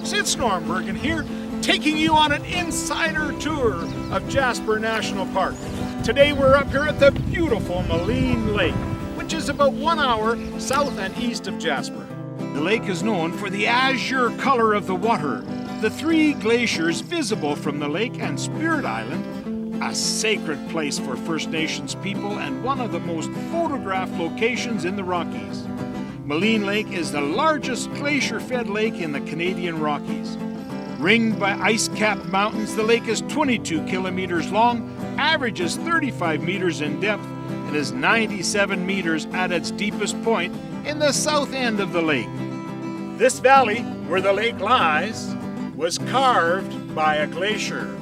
folks, it's Norm Bergen here, taking you on an insider tour of Jasper National Park. Today we're up here at the beautiful Maligne Lake, which is about 1 hour south and east of Jasper. The lake is known for the azure color of the water, the 3 glaciers visible from the lake, and Spirit Island, a sacred place for First Nations people and one of the most photographed locations in the Rockies. Maligne Lake is the largest glacier-fed lake in the Canadian Rockies. Ringed by ice-capped mountains, the lake is 22 kilometers long, averages 35 meters in depth, and is 97 meters at its deepest point in the south end of the lake. This valley, where the lake lies, was carved by a glacier.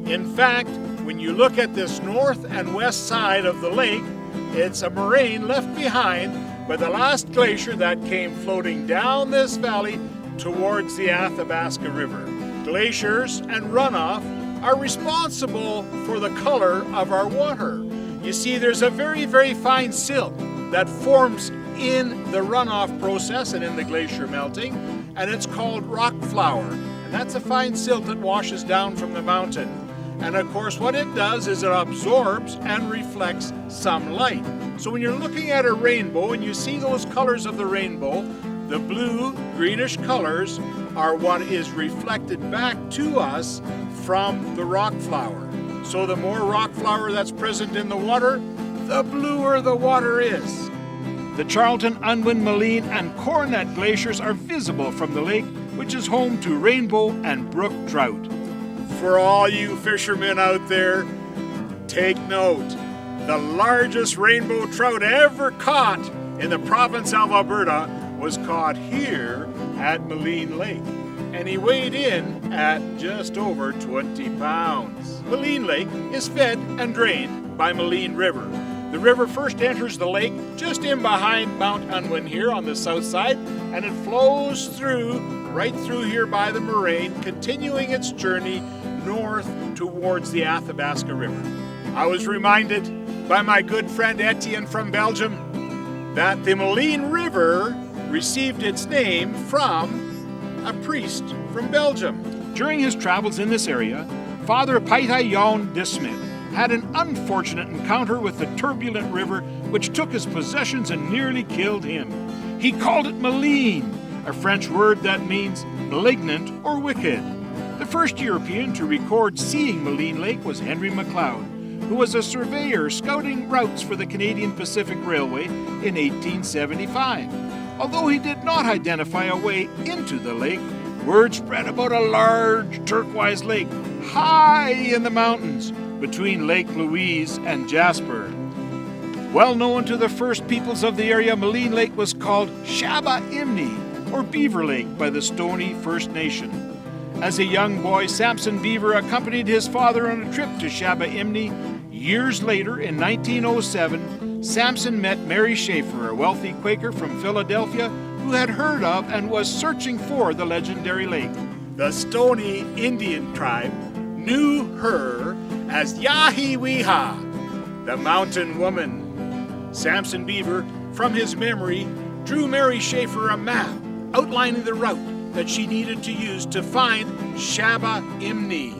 In fact, when you look at this north and west side of the lake, it's a moraine left behind by the last glacier that came floating down this valley towards the Athabasca River. Glaciers and runoff are responsible for the color of our water. You see, there's a very, very fine silt that forms in the runoff process and in the glacier melting, and it's called rock flour. And that's a fine silt that washes down from the mountain. And of course, what it does is it absorbs and reflects some light. So when you're looking at a rainbow and you see those colors of the rainbow, the blue, greenish colors are what is reflected back to us from the rock flour. So the more rock flour that's present in the water, the bluer the water is. The Charlton, Unwin, Maligne, and Coronet glaciers are visible from the lake, which is home to rainbow and brook trout. For all you fishermen out there, take note. The largest rainbow trout ever caught in the province of Alberta was caught here at Maligne Lake, and he weighed in at just over 20 pounds. Maligne Lake is fed and drained by Maligne River. The river first enters the lake just in behind Mount Unwin here on the south side, and it flows right through here by the moraine, continuing its journey north towards the Athabasca River. I was reminded by my good friend Etienne from Belgium that the Maligne River received its name from a priest from Belgium. During his travels in this area, Father Jan de Smit had an unfortunate encounter with the turbulent river which took his possessions and nearly killed him. He called it Maligne, a French word that means malignant or wicked. The first European to record seeing Maligne Lake was Henry Mcleod, who was a surveyor scouting routes for the Canadian Pacific Railway in 1875. Although he did not identify a way into the lake, word spread about a large turquoise lake high in the mountains between Lake Louise and Jasper. Well known to the first peoples of the area, Maligne Lake was called Shaba Imni, or Beaver Lake, by the Stoney First Nation. As a young boy, Samson Beaver accompanied his father on a trip to Shaba Imni. Years later, in 1907, Samson met Mary Schaefer, a wealthy Quaker from Philadelphia who had heard of and was searching for the legendary lake. The Stoney Indian tribe knew her as Yahiweha, the mountain woman. Samson Beaver, from his memory, drew Mary Schaefer a map outlining the route that she needed to use to find Shaba Imni.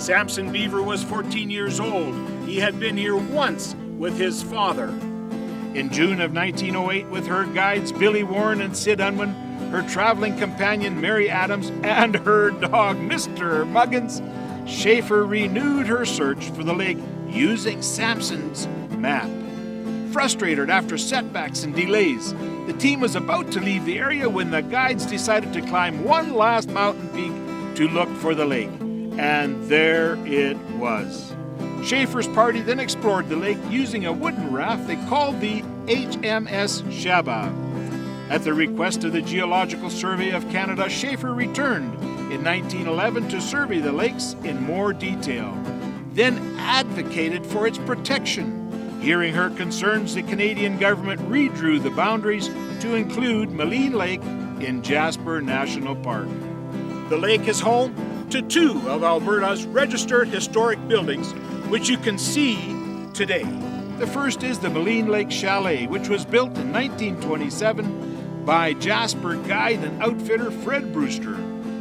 Samson Beaver was 14 years old. He had been here once with his father. In June of 1908, with her guides Billy Warren and Sid Unwin, her traveling companion Mary Adams, and her dog Mr. Muggins, Schaefer renewed her search for the lake using Samson's map. Frustrated after setbacks and delays, the team was about to leave the area when the guides decided to climb one last mountain peak to look for the lake. And there it was. Schaefer's party then explored the lake using a wooden raft they called the HMS Shaba. At the request of the Geological Survey of Canada, Schaefer returned in 1911 to survey the lakes in more detail, then advocated for its protection. Hearing her concerns, the Canadian government redrew the boundaries to include Maligne Lake in Jasper National Park. The lake is home to 2 of Alberta's registered historic buildings, which you can see today. The first is the Maligne Lake Chalet, which was built in 1927 by Jasper guide and outfitter Fred Brewster.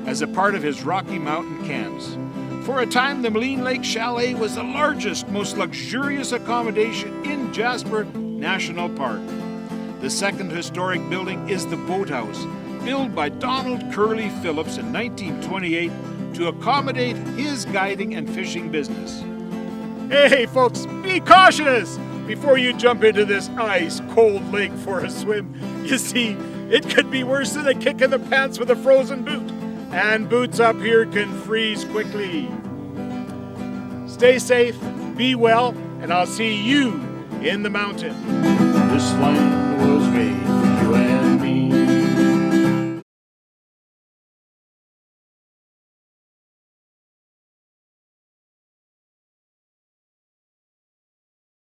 as a part of his Rocky Mountain camps. For a time, the Maligne Lake Chalet was the largest, most luxurious accommodation in Jasper National Park. The second historic building is the Boathouse, built by Donald Curley Phillips in 1928 to accommodate his guiding and fishing business. Hey folks, be cautious before you jump into this ice-cold lake for a swim. You see, it could be worse than a kick in the pants with a frozen boot. And boots up here can freeze quickly. Stay safe, be well, and I'll see you in the mountain. This land was made for you and me.